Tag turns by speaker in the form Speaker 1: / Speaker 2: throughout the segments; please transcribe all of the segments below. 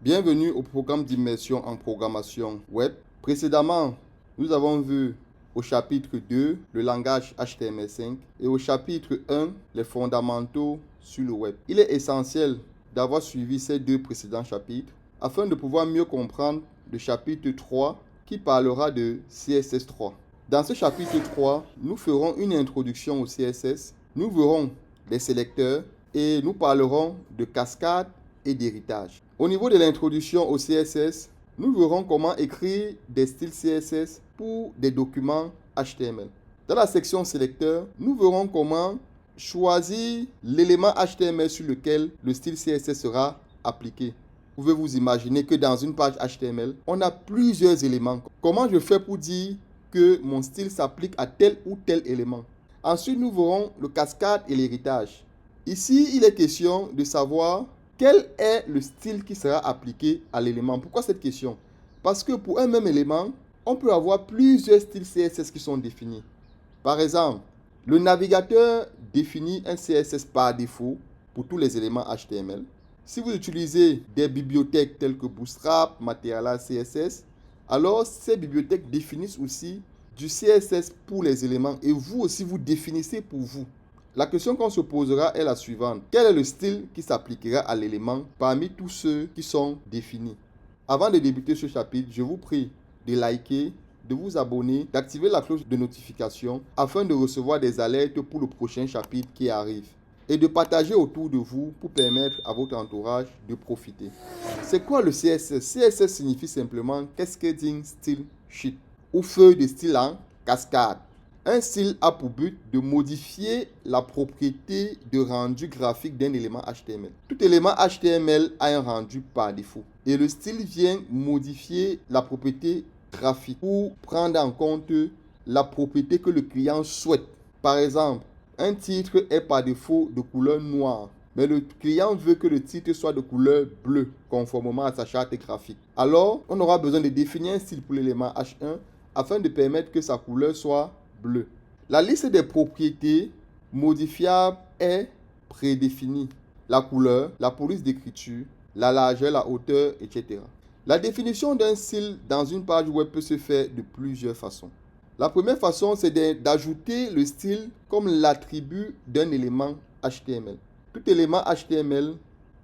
Speaker 1: Bienvenue au programme d'immersion en programmation web. Précédemment, nous avons vu au chapitre 2 le langage HTML5 et au chapitre 1 les fondamentaux sur le web. Il est essentiel d'avoir suivi ces deux précédents chapitres afin de pouvoir mieux comprendre le chapitre 3 qui parlera de CSS3. Dans ce chapitre 3, nous ferons une introduction au CSS, nous verrons des sélecteurs et nous parlerons de cascade et d'héritage. Au niveau de l'introduction au CSS, nous verrons comment écrire des styles CSS pour des documents HTML. Dans la section sélecteur, nous verrons comment choisir l'élément HTML sur lequel le style CSS sera appliqué. Vous pouvez vous imaginer que dans une page HTML, on a plusieurs éléments. Comment je fais pour dire que mon style s'applique à tel ou tel élément? Ensuite, nous verrons le cascade et l'héritage. Ici, il est question de savoir quel est le style qui sera appliqué à l'élément. Pourquoi cette question? Parce que pour un même élément, on peut avoir plusieurs styles CSS qui sont définis. Par exemple, le navigateur définit un CSS par défaut pour tous les éléments HTML. Si vous utilisez des bibliothèques telles que Bootstrap, Material CSS, alors ces bibliothèques définissent aussi du CSS pour les éléments et vous aussi vous définissez pour vous. La question qu'on se posera est la suivante. Quel est le style qui s'appliquera à l'élément parmi tous ceux qui sont définis? Avant de débuter ce chapitre, je vous prie de liker, de vous abonner, d'activer la cloche de notification afin de recevoir des alertes pour le prochain chapitre qui arrive et de partager autour de vous pour permettre à votre entourage de profiter. C'est quoi le CSS? CSS signifie simplement Cascading Style Sheet ou feuille de style en cascade. Un style a pour but de modifier la propriété de rendu graphique d'un élément HTML. Tout élément HTML a un rendu par défaut. Et le style vient modifier la propriété graphique pour prendre en compte la propriété que le client souhaite. Par exemple, un titre est par défaut de couleur noire, mais le client veut que le titre soit de couleur bleue, conformément à sa charte graphique. Alors, on aura besoin de définir un style pour l'élément H1 afin de permettre que sa couleur soit bleu. La liste des propriétés modifiables est prédéfinie. La couleur, la police d'écriture, la largeur, la hauteur, etc. La définition d'un style dans une page web peut se faire de plusieurs façons. La première façon, c'est d'ajouter le style comme l'attribut d'un élément HTML. Tout élément HTML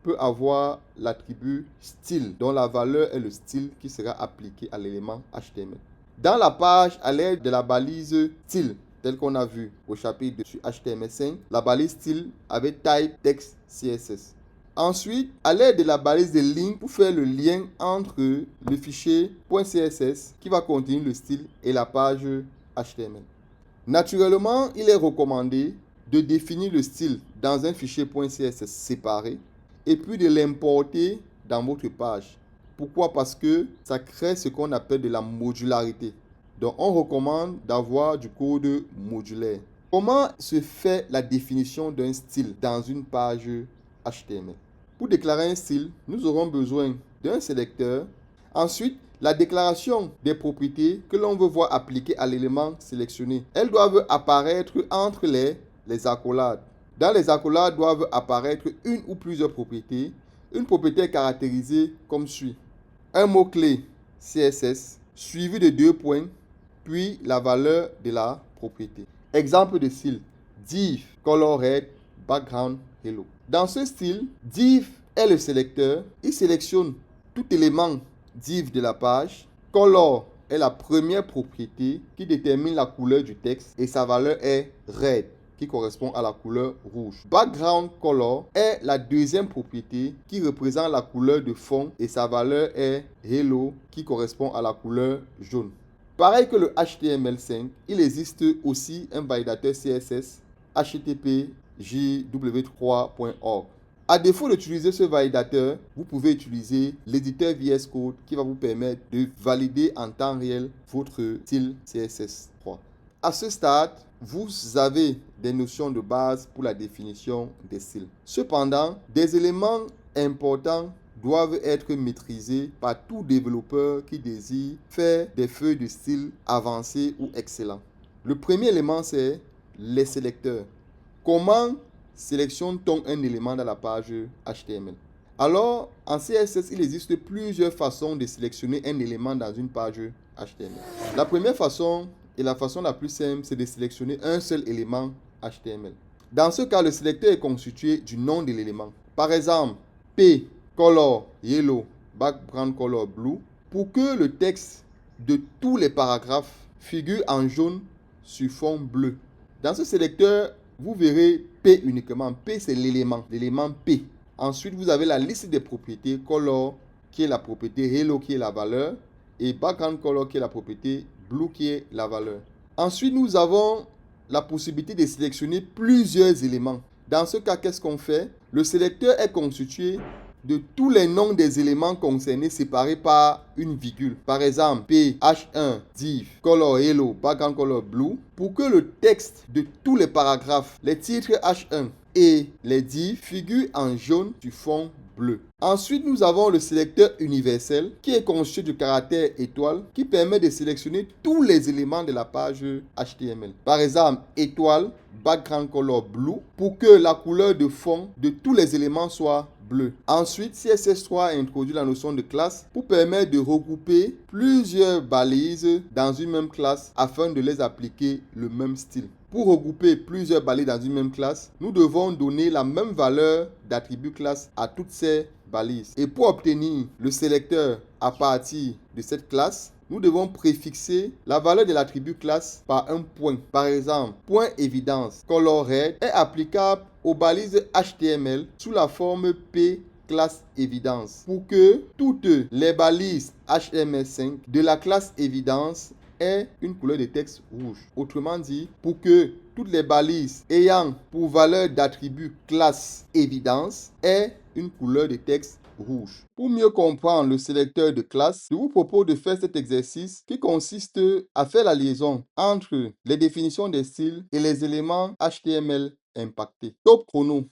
Speaker 1: peut avoir l'attribut style, dont la valeur est le style qui sera appliqué à l'élément HTML. Dans la page, à l'aide de la balise style, tel qu'on a vu au chapitre sur HTML5, la balise style avec type text CSS. Ensuite, à l'aide de la balise de ligne pour faire le lien entre le fichier .css qui va contenir le style et la page HTML. Naturellement, il est recommandé de définir le style dans un fichier .css séparé et puis de l'importer dans votre page. Pourquoi? Parce que ça crée ce qu'on appelle de la modularité. Donc, on recommande d'avoir du code modulaire. Comment se fait la définition d'un style dans une page HTML? Pour déclarer un style, nous aurons besoin d'un sélecteur. Ensuite, la déclaration des propriétés que l'on veut voir appliquer à l'élément sélectionné. Elles doivent apparaître entre les accolades. Dans les accolades doivent apparaître une ou plusieurs propriétés. Une propriété est caractérisée comme suit. Un mot-clé CSS suivi de 2 points, puis la valeur de la propriété. Exemple de style, div color red background hello. Dans ce style, div est le sélecteur. Il sélectionne tout élément div de la page. Color est la première propriété qui détermine la couleur du texte et sa valeur est red, qui correspond à la couleur rouge. Background color est la deuxième propriété qui représente la couleur de fond et sa valeur est hello qui correspond à la couleur jaune. Pareil que le HTML5, il existe aussi un validateur CSS HTTP jw3.org. À défaut d'utiliser ce validateur, vous pouvez utiliser l'éditeur VS Code qui va vous permettre de valider en temps réel votre style CSS3. À ce stade, vous avez des notions de base pour la définition des styles. Cependant, des éléments importants doivent être maîtrisés par tout développeur qui désire faire des feuilles de style avancées ou excellents. Le premier élément, c'est les sélecteurs. Comment sélectionne-t-on un élément dans la page HTML? Alors, en CSS, il existe plusieurs façons de sélectionner un élément dans une page HTML. La première façon et la façon la plus simple, c'est de sélectionner un seul élément HTML. Dans ce cas, le sélecteur est constitué du nom de l'élément. Par exemple, P, color yellow, background color blue, pour que le texte de tous les paragraphes figure en jaune sur fond bleu. Dans ce sélecteur, vous verrez P uniquement. P, c'est l'élément P. Ensuite, vous avez la liste des propriétés, color qui est la propriété, hello qui est la valeur et background color qui est la propriété, blue qui est la valeur. Ensuite, nous avons la possibilité de sélectionner plusieurs éléments. Dans ce cas, qu'est-ce qu'on fait? Le sélecteur est constitué de tous les noms des éléments concernés séparés par une virgule. Par exemple, P, H1, div, color hello, background color blue. Pour que le texte de tous les paragraphes, les titres H1 et les divs figurent en jaune sur fond bleu. Ensuite, nous avons le sélecteur universel qui est constitué du caractère étoile qui permet de sélectionner tous les éléments de la page HTML. Par exemple, étoile, background color blue pour que la couleur de fond de tous les éléments soit bleu. Ensuite, CSS3 introduit la notion de classe pour permettre de regrouper plusieurs balises dans une même classe afin de les appliquer le même style. Pour regrouper plusieurs balises dans une même classe, nous devons donner la même valeur d'attribut classe à toutes ces balises. Et pour obtenir le sélecteur à partir de cette classe, nous devons préfixer la valeur de l'attribut classe par un point. Par exemple, point évidence color red est applicable aux balises HTML sous la forme P classe évidence pour que toutes les balises HTML5 de la classe évidence aient une couleur de texte rouge. Autrement dit, pour que toutes les balises ayant pour valeur d'attribut classe évidence aient une couleur de texte rouge. Pour mieux comprendre le sélecteur de classe, je vous propose de faire cet exercice qui consiste à faire la liaison entre les définitions des styles et les éléments HTML impactés. Top chrono.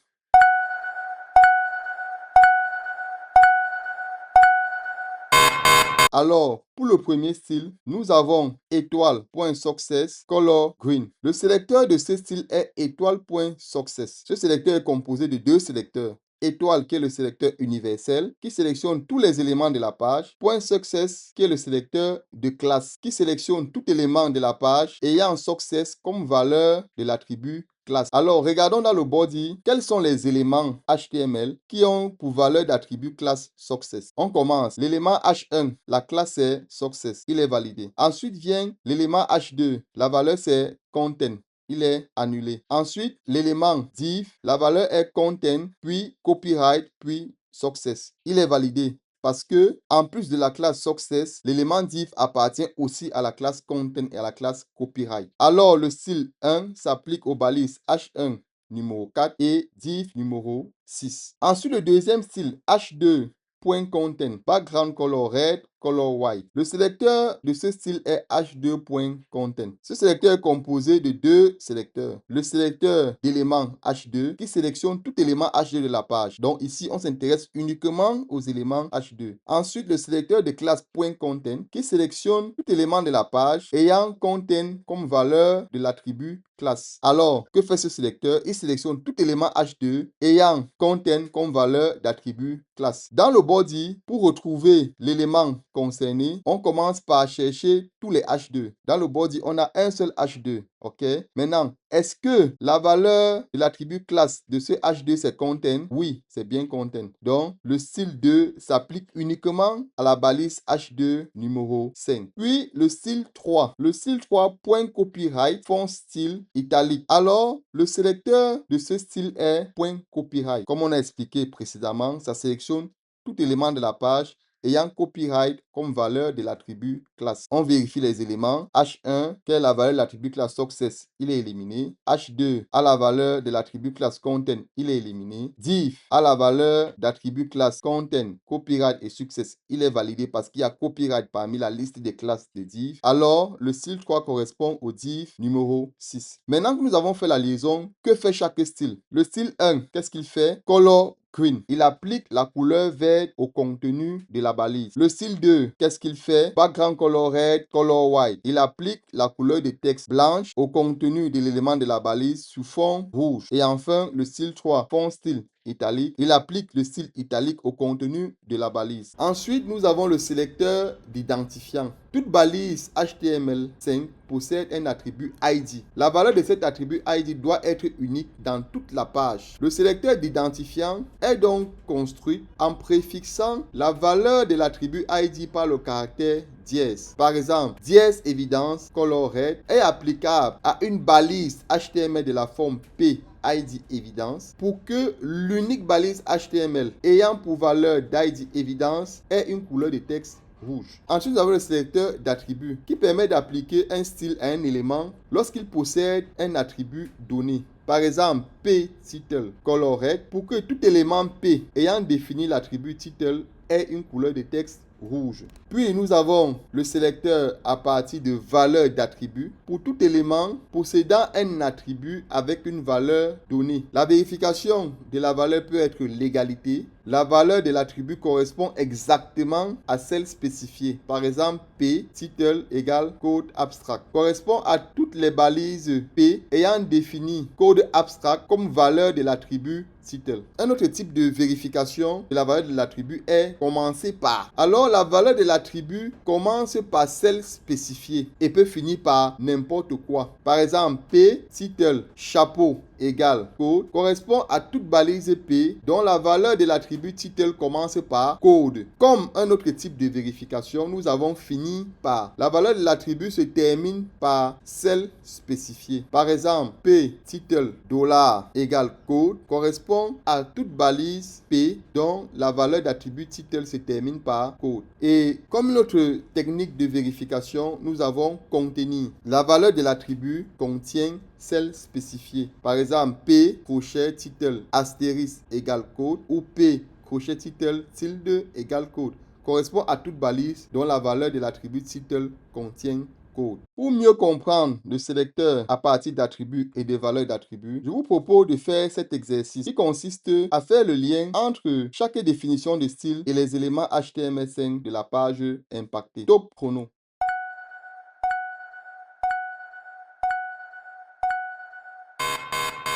Speaker 1: Alors, pour le premier style, nous avons étoile.success color green. Le sélecteur de ce style est étoile.success. Ce sélecteur est composé de deux sélecteurs. Étoile qui est le sélecteur universel qui sélectionne tous les éléments de la page. Point success qui est le sélecteur de classe qui sélectionne tout élément de la page ayant success comme valeur de l'attribut classe. Alors, regardons dans le body, quels sont les éléments HTML qui ont pour valeur d'attribut classe success. On commence. L'élément H1, la classe est success, il est validé. Ensuite vient l'élément H2, la valeur c'est content. Il est annulé. Ensuite, l'élément div, la valeur est content, puis copyright, puis success. Il est validé. Parce que, en plus de la classe success, l'élément div appartient aussi à la classe content et à la classe copyright. Alors, le style 1 s'applique aux balises H1 numéro 4 et div numéro 6. Ensuite, le deuxième style H2 point content, background color red, color white. Le sélecteur de ce style est H2.content. Ce sélecteur est composé de deux sélecteurs. Le sélecteur d'éléments H2 qui sélectionne tout élément H2 de la page. Donc ici, on s'intéresse uniquement aux éléments H2. Ensuite, le sélecteur de classe .content qui sélectionne tout élément de la page ayant content comme valeur de l'attribut classe. Alors, que fait ce sélecteur? Il sélectionne tout élément H2 ayant content comme valeur d'attribut classe. Dans le body, pour retrouver l'élément concerné, on commence par chercher tous les H2. Dans le body, on a un seul H2. OK? Maintenant, est-ce que la valeur de l'attribut classe de ce H2 c'est content? Oui, c'est bien content. Donc, le style 2 s'applique uniquement à la balise H2 numéro 5. Puis, le style 3. Le style 3, point copyright, fond style italique. Alors, le sélecteur de ce style est point copyright. Comme on a expliqué précédemment, ça sélectionne tout élément de la page ayant copyright comme valeur de l'attribut classe. On vérifie les éléments. H1, quelle est la valeur de l'attribut classe success? Il est éliminé. H2 a la valeur de l'attribut classe content. Il est éliminé. Div a la valeur d'attribut classe content, copyright et success. Il est validé parce qu'il y a copyright parmi la liste des classes de div. Alors, le style 3 correspond au div numéro 6. Maintenant que nous avons fait la liaison, que fait chaque style? Le style 1, qu'est-ce qu'il fait? Color green. Il applique la couleur verte au contenu de la balise. Le style 2, qu'est-ce qu'il fait? Background color red, color white. Il applique la couleur de texte blanche au contenu de l'élément de la balise sous fond rouge. Et enfin, le style 3, fond style italique. Il applique le style italique au contenu de la balise. Ensuite, nous avons le sélecteur d'identifiant. Toute balise HTML5 possède un attribut ID. La valeur de cet attribut ID doit être unique dans toute la page. Le sélecteur d'identifiant est donc construit en préfixant la valeur de l'attribut ID par le caractère dièse. Par exemple, dièse évidence color red est applicable à une balise HTML de la forme P ID évidence pour que l'unique balise HTML ayant pour valeur d'ID évidence ait une couleur de texte rouge. Ensuite, nous avons le sélecteur d'attributs qui permet d'appliquer un style à un élément lorsqu'il possède un attribut donné. Par exemple, P title color red pour que tout élément P ayant défini l'attribut title ait une couleur de texte rouge. Puis nous avons le sélecteur à partir de valeurs d'attributs pour tout élément possédant un attribut avec une valeur donnée. La vérification de la valeur peut être l'égalité. La valeur de l'attribut correspond exactement à celle spécifiée. Par exemple, P title égale code abstract correspond à toutes les balises P ayant défini code abstract comme valeur de l'attribut title. Un autre type de vérification de la valeur de l'attribut est commencer par. Alors, la valeur de l'attribut commence par celle spécifiée et peut finir par n'importe quoi. Par exemple, P title chapeau égale code correspond à toute balise P dont la valeur de l'attribut title commence par code. Comme un autre type de vérification, nous avons fini par. La valeur de l'attribut se termine par celle spécifiée. Par exemple, P title dollar égale code correspond à toute balise P dont la valeur d'attribut title se termine par code. Et comme notre technique de vérification, nous avons contenir. La valeur de l'attribut contient celle spécifiée. Par exemple, P crochet title astérisque égale code ou P crochet title tilde égale code correspond à toute balise dont la valeur de l'attribut title contient code. Pour mieux comprendre le sélecteur à partir d'attributs et des valeurs d'attributs, je vous propose de faire cet exercice qui consiste à faire le lien entre chaque définition de style et les éléments HTML5 de la page impactée. Top chrono.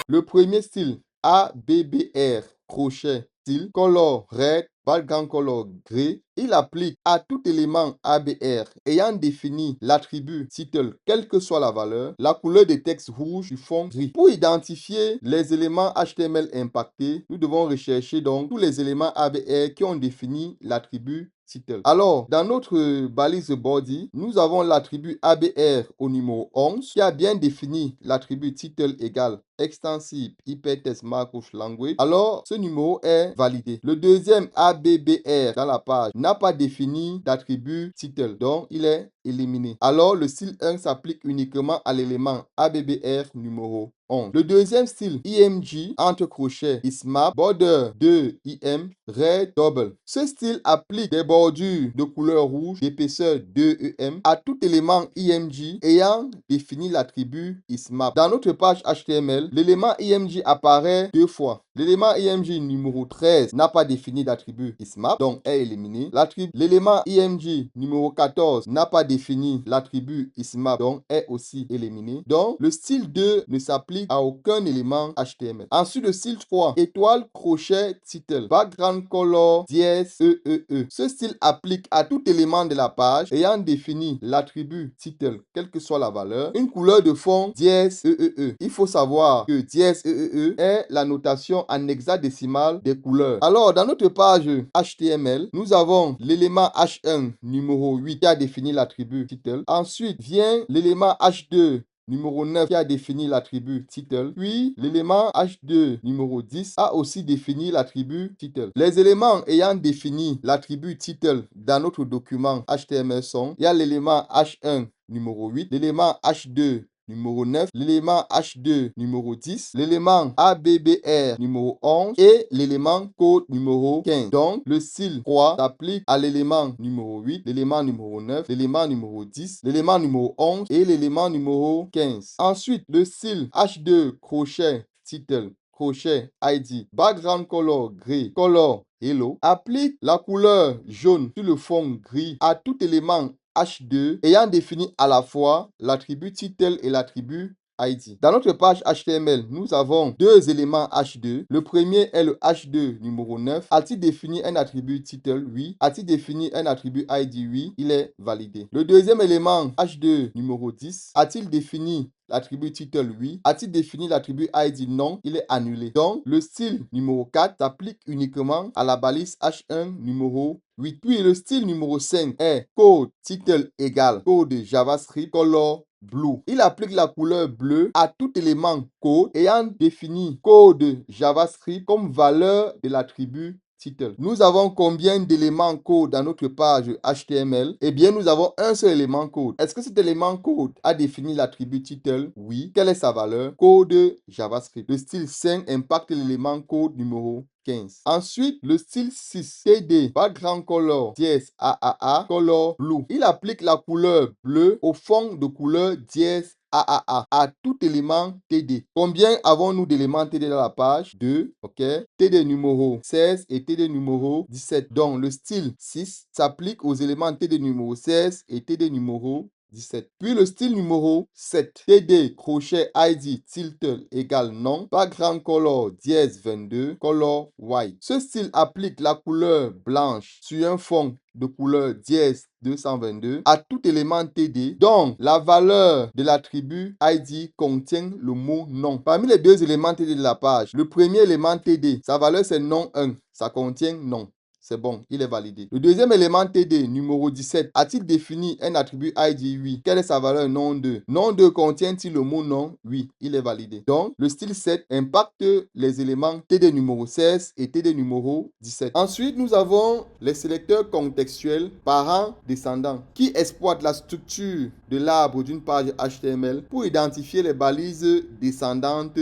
Speaker 1: Le premier style, ABBR, crochet, style, color red, background color gris, il applique à tout élément ABR ayant défini l'attribut title, quelle que soit la valeur, la couleur de texte rouge du fond gris. Pour identifier les éléments HTML impactés, nous devons rechercher donc tous les éléments ABR qui ont défini l'attribut title. Alors, dans notre balise body, nous avons l'attribut ABR au numéro 11 qui a bien défini l'attribut title égale extensive hypertext markup language. Alors, ce numéro est validé. Le deuxième ABBR dans la page n'a pas défini d'attribut title, donc il est éliminé. Alors, le style 1 s'applique uniquement à l'élément ABBR numéro 11. Le deuxième style, IMG, entre crochets, ismap, border 2 IM, red double. Ce style applique des bordures de couleur rouge d'épaisseur 2 EM à tout élément IMG ayant défini l'attribut ismap. Dans notre page HTML, l'élément IMG apparaît deux fois. L'élément IMG numéro 13 n'a pas défini d'attribut ismap, donc est éliminé. L'élément IMG numéro 14 n'a pas défini l'attribut ismap, donc est aussi éliminé. Donc, le style 2 ne s'applique à aucun élément HTML. Ensuite, le style 3, étoile, crochet, title, background color, dièse, EEE. Ce style applique à tout élément de la page ayant défini l'attribut title, quelle que soit la valeur, une couleur de fond, dièse, EEE. Il faut savoir que dièse, EEE est la notation en hexadécimal des couleurs. Alors, dans notre page HTML, nous avons l'élément H1 numéro 8 qui a défini l'attribut title. Ensuite vient l'élément H2 numéro 9 qui a défini l'attribut title. Puis l'élément H2 numéro 10 a aussi défini l'attribut title. Les éléments ayant défini l'attribut title dans notre document HTML sont, il y a l'élément H1 numéro 8, l'élément H2 numéro 9, l'élément H2 numéro 10, l'élément ABBR numéro 11 et l'élément code numéro 15. Donc, le style 3 s'applique à l'élément numéro 8, l'élément numéro 9, l'élément numéro 10, l'élément numéro 11 et l'élément numéro 15. Ensuite, le style H2 crochet title crochet ID background color gris color hello applique la couleur jaune sur le fond gris à tout élément H2 ayant défini à la fois l'attribut title et l'attribut ID. Dans notre page HTML, nous avons deux éléments H2. Le premier est le H2 numéro 9. A-t-il défini un attribut title? Oui. A-t-il défini un attribut ID? Oui. Il est validé. Le deuxième élément H2 numéro 10. A-t-il défini l'attribut title? Oui. A-t-il défini l'attribut ID? Non. Il est annulé. Donc, le style numéro 4 s'applique uniquement à la balise H1 numéro 8. Puis, le style numéro 5 est code title égale code JavaScript color blue. Il applique la couleur bleue à tout élément code ayant défini code JavaScript comme valeur de l'attribut title. Nous avons combien d'éléments code dans notre page HTML? Eh bien, nous avons un seul élément code. Est-ce que cet élément code a défini l'attribut title? Oui. Quelle est sa valeur? Code JavaScript. Le style 5 impacte l'élément code numéro 15. Ensuite, le style 6, TD, background color, dièse AAA, color blue. Il applique la couleur bleue au fond de couleur dièse AAA à tout élément TD. Combien avons-nous d'éléments TD dans la page? 2, ok. TD numéro 16 et TD numéro 17. Donc, le style 6 s'applique aux éléments TD numéro 16 et TD numéro 17. Puis le style numéro 7. TD, crochet ID, title égale non. Background color, dièse 22, color white. Ce style applique la couleur blanche sur un fond de couleur dièse 222 à tout élément TD dont la valeur de l'attribut ID contient le mot non. Parmi les deux éléments TD de la page, le premier élément TD, sa valeur c'est non 1. Ça contient non. C'est bon, il est validé. Le deuxième élément TD, numéro 17, a-t-il défini un attribut ID? Oui. Quelle est sa valeur? Non 2. Non 2 contient-il le mot non? Oui, il est validé. Donc, le style 7 impacte les éléments TD numéro 16 et TD numéro 17. Ensuite, nous avons les sélecteurs contextuels parents descendants qui exploitent la structure de l'arbre d'une page HTML pour identifier les balises descendantes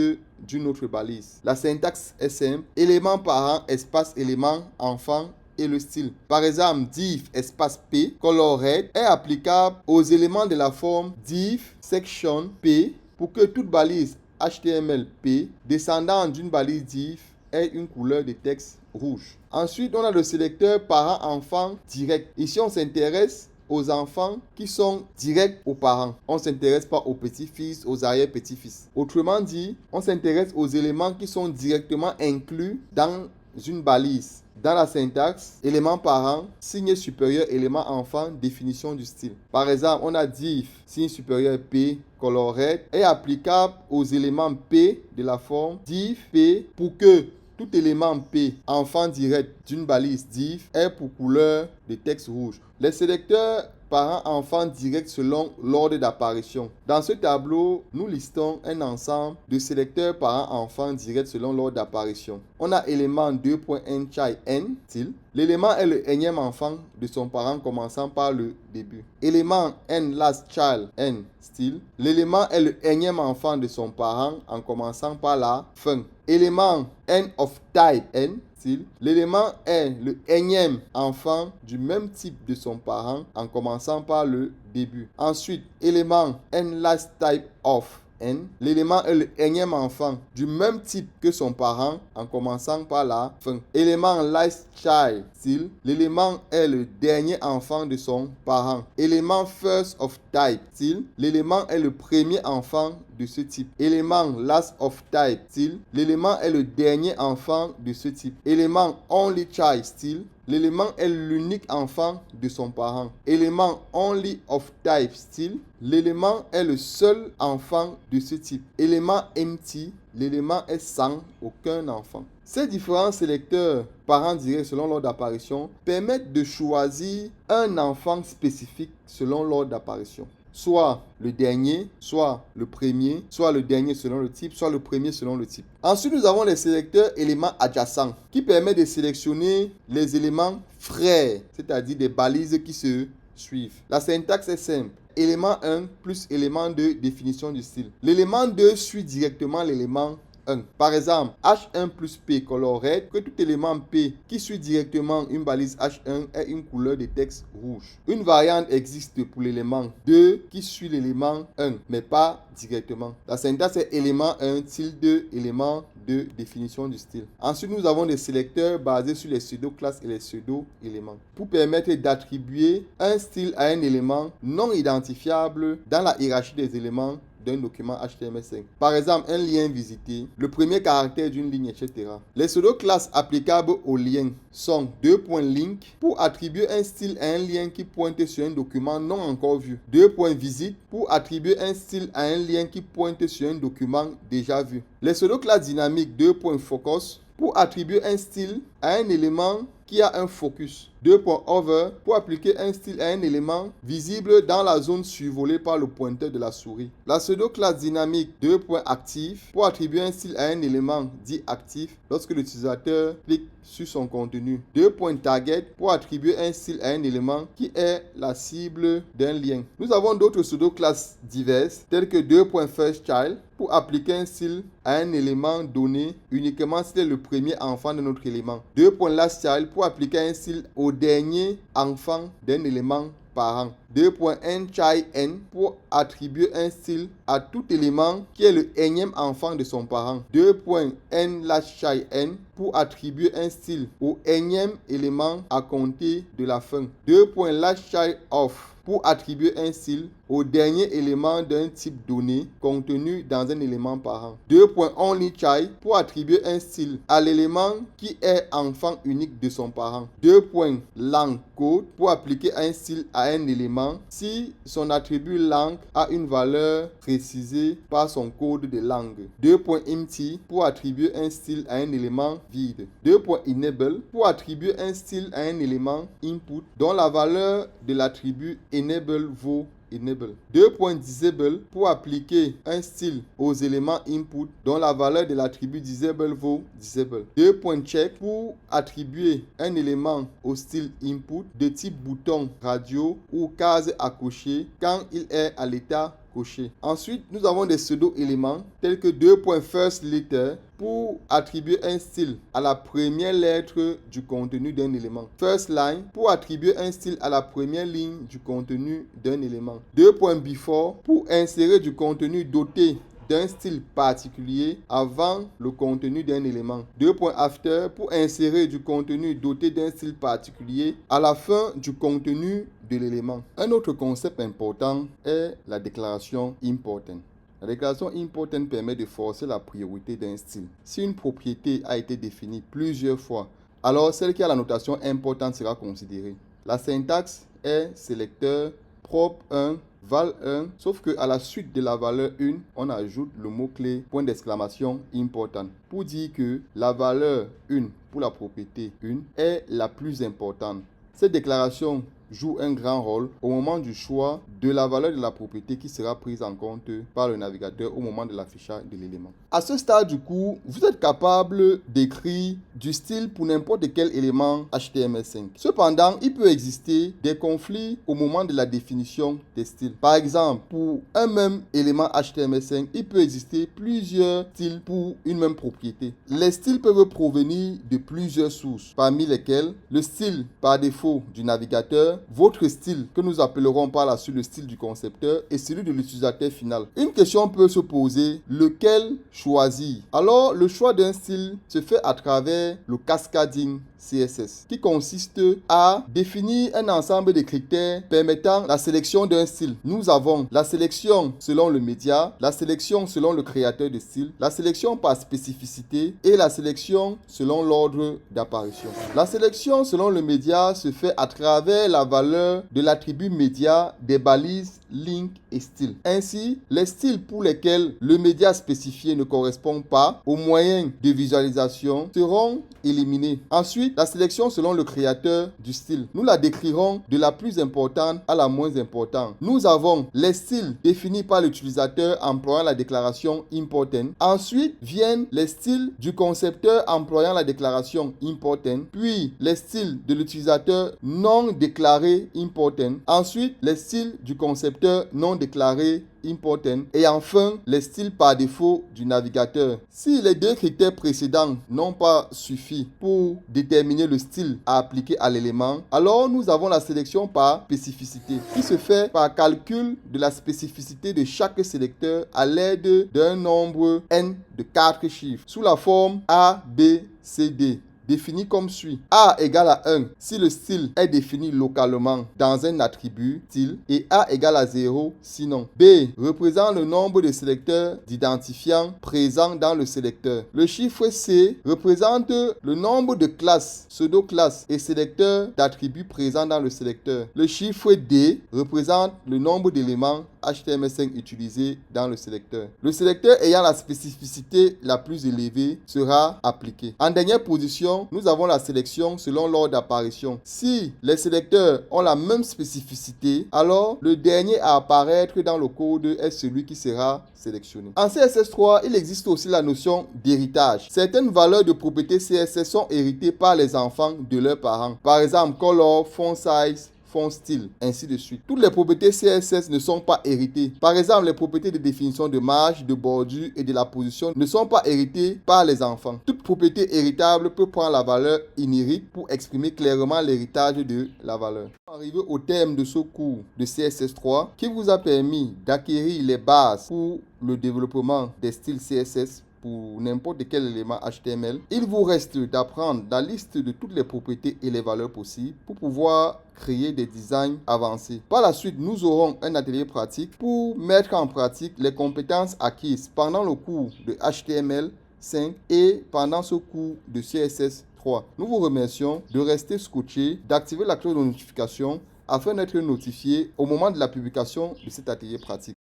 Speaker 1: d'une autre balise. La syntaxe est simple. Élément parent, espace élément enfant et le style. Par exemple, div espace p, color red est applicable aux éléments de la forme div section p pour que toute balise HTML p descendant d'une balise div ait une couleur de texte rouge. Ensuite, on a le sélecteur parent-enfant direct. Ici, on s'intéresse aux enfants qui sont directs aux parents. On ne s'intéresse pas aux petits-fils, aux arrière-petits-fils. Autrement dit, on s'intéresse aux éléments qui sont directement inclus dans une balise. Dans la syntaxe, élément parent, signe supérieur, élément enfant, définition du style. Par exemple, on a div, signe supérieur P, color red, est applicable aux éléments P de la forme div P pour que tout élément P, enfant direct d'une balise div, est pour couleur de texte rouge. Les sélecteurs parents-enfants directs selon l'ordre d'apparition. Dans ce tableau, nous listons un ensemble de sélecteurs parents-enfants directs selon l'ordre d'apparition. On a élément 2.nchai n, style. L'élément est le énième enfant de son parent commençant par le début. Élément n last child n, style. L'élément est le énième enfant de son parent en commençant par la fin. Élément n of type n, style. L'élément est le énième enfant du même type de son parent en commençant par le début. Ensuite, élément n last type of n. L'élément est le énième enfant du même type que son parent en commençant par la fin. Élément last child, style. L'élément est le dernier enfant de son parent. Élément first of type, style. L'élément est le premier enfant de ce type. Élément last of type, style. L'élément est le dernier enfant de ce type. Élément only child, style. L'élément est l'unique enfant de son parent. Élément only of type, style. L'élément est le seul enfant de ce type. Élément empty. L'élément est sans aucun enfant. Ces différents sélecteurs parents directs selon l'ordre d'apparition permettent de choisir un enfant spécifique selon l'ordre d'apparition. Soit le dernier, soit le premier, soit le dernier selon le type, soit le premier selon le type. Ensuite, nous avons les sélecteurs éléments adjacents qui permettent de sélectionner les éléments frères, c'est-à-dire des balises qui se suivent. La syntaxe est simple. Élément 1 plus élément 2, définition du style. L'élément 2 suit directement l'élément 1. Par exemple, H1 plus P color red, que tout élément P qui suit directement une balise H1 ait une couleur de texte rouge. Une variante existe pour l'élément 2 qui suit l'élément 1, mais pas directement. La syntaxe est élément 1, tilde, élément 2, définition du style. Ensuite, nous avons des sélecteurs basés sur les pseudo-classes et les pseudo-éléments pour permettre d'attribuer un style à un élément non identifiable dans la hiérarchie des éléments d'un document HTML5. Par exemple, un lien visité, le premier caractère d'une ligne, etc. Les pseudo-classes applicables aux liens sont 2.link pour attribuer un style à un lien qui pointe sur un document non encore vu. 2.visit pour attribuer un style à un lien qui pointe sur un document déjà vu. Les pseudo-classes dynamiques 2.focus pour attribuer un style à un élément qui a un focus. 2.over pour appliquer un style à un élément visible dans la zone survolée par le pointeur de la souris. La pseudo-classe dynamique 2.active pour attribuer un style à un élément dit actif lorsque l'utilisateur clique sur son contenu. 2.target pour attribuer un style à un élément qui est la cible d'un lien. Nous avons d'autres pseudo-classes diverses telles que 2.firstChild pour appliquer un style à un élément donné uniquement s'il est le premier enfant de notre élément. 2.lastChild pour appliquer un style au dernier enfant d'un élément parent. 2.nChildN pour attribuer un style à tout élément qui est le énième enfant de son parent. 2.nLastChildN pour attribuer un style au énième élément à compter de la fin. 2.lastChildOf pour attribuer un style au dernier élément d'un type donné contenu dans un élément parent. 2.onlyChild pour attribuer un style à l'élément qui est enfant unique de son parent. 2.langCode pour appliquer un style à un élément si son attribut lang a une valeur précisée par son code de langue. 2.empty pour attribuer un style à un élément vide. 2.enable pour attribuer un style à un élément input dont la valeur de l'attribut enable vaut enable. 2.disable pour appliquer un style aux éléments input dont la valeur de l'attribut disable vaut disable. 2.check pour attribuer un élément au style input de type bouton radio ou case à cocher quand il est à l'état coché. Ensuite, nous avons des pseudo-éléments tels que 2.firstLetter pour attribuer un style à la première lettre du contenu d'un élément. FirstLine pour attribuer un style à la première ligne du contenu d'un élément. 2.before pour insérer du contenu doté d'un style particulier avant le contenu d'un élément. 2.after pour insérer du contenu doté d'un style particulier à la fin du contenu de l'élément. Un autre concept important est la déclaration important. La déclaration important permet de forcer la priorité d'un style. Si une propriété a été définie plusieurs fois, alors celle qui a la notation importante sera considérée. La syntaxe est sélecteur prop 1 val 1, sauf que à la suite de la valeur 1, on ajoute le mot-clé point d'exclamation important pour dire que la valeur 1 pour la propriété 1 est la plus importante. Cette déclaration joue un grand rôle au moment du choix de la valeur de la propriété qui sera prise en compte par le navigateur au moment de l'affichage de l'élément. À ce stade du cours, vous êtes capable d'écrire du style pour n'importe quel élément HTML5. Cependant, il peut exister des conflits au moment de la définition des styles. Par exemple, pour un même élément HTML5, il peut exister plusieurs styles pour une même propriété. Les styles peuvent provenir de plusieurs sources, parmi lesquelles le style par défaut du navigateur, votre style que nous appellerons par la suite le style du concepteur et celui de l'utilisateur final. Une question peut se poser, lequel choisir? Alors, le choix d'un style se fait à travers le cascading CSS qui consiste à définir un ensemble de critères permettant la sélection d'un style. Nous avons la sélection selon le média, la sélection selon le créateur de style, la sélection par spécificité et la sélection selon l'ordre d'apparition. La sélection selon le média se fait à travers la valeur de l'attribut média des balises link et style. Ainsi, les styles pour lesquels le média spécifié ne correspond pas aux moyens de visualisation seront éliminés. Ensuite, la sélection selon le créateur du style. Nous la décrirons de la plus importante à la moins importante. Nous avons les styles définis par l'utilisateur employant la déclaration important. Ensuite viennent les styles du concepteur employant la déclaration important. Puis les styles de l'utilisateur non déclaré important. Ensuite, les styles du concepteur non déclaré important et enfin les styles par défaut du navigateur. Si les deux critères précédents n'ont pas suffi pour déterminer le style à appliquer à l'élément, alors nous avons la sélection par spécificité qui se fait par calcul de la spécificité de chaque sélecteur à l'aide d'un nombre n de 4 chiffres sous la forme A, B, C, D. définie comme suit. A égale à 1 si le style est défini localement dans un attribut style et A égale à 0 sinon. B représente le nombre de sélecteurs d'identifiants présents dans le sélecteur. Le chiffre C représente le nombre de classes, pseudo-classes et sélecteurs d'attributs présents dans le sélecteur. Le chiffre D représente le nombre d'éléments HTML5 utilisés dans le sélecteur. Le sélecteur ayant la spécificité la plus élevée sera appliqué. En dernière position, nous avons la sélection selon l'ordre d'apparition. Si les sélecteurs ont la même spécificité, alors le dernier à apparaître dans le code est celui qui sera sélectionné. En CSS3, il existe aussi la notion d'héritage. Certaines valeurs de propriété CSS sont héritées par les enfants de leurs parents. Par exemple, color, font size, font style, ainsi de suite. Toutes les propriétés CSS ne sont pas héritées. Par exemple, les propriétés de définition de marge, de bordure et de la position ne sont pas héritées par les enfants. Toute propriété héritable peut prendre la valeur inherit pour exprimer clairement l'héritage de la valeur. Arrivé au terme de ce cours de CSS3 qui vous a permis d'acquérir les bases pour le développement des styles CSS pour n'importe quel élément HTML, il vous reste d'apprendre la liste de toutes les propriétés et les valeurs possibles pour pouvoir créer des designs avancés. Par la suite, nous aurons un atelier pratique pour mettre en pratique les compétences acquises pendant le cours de HTML5 et pendant ce cours de CSS3. Nous vous remercions de rester scotché, d'activer la cloche de notification afin d'être notifié au moment de la publication de cet atelier pratique.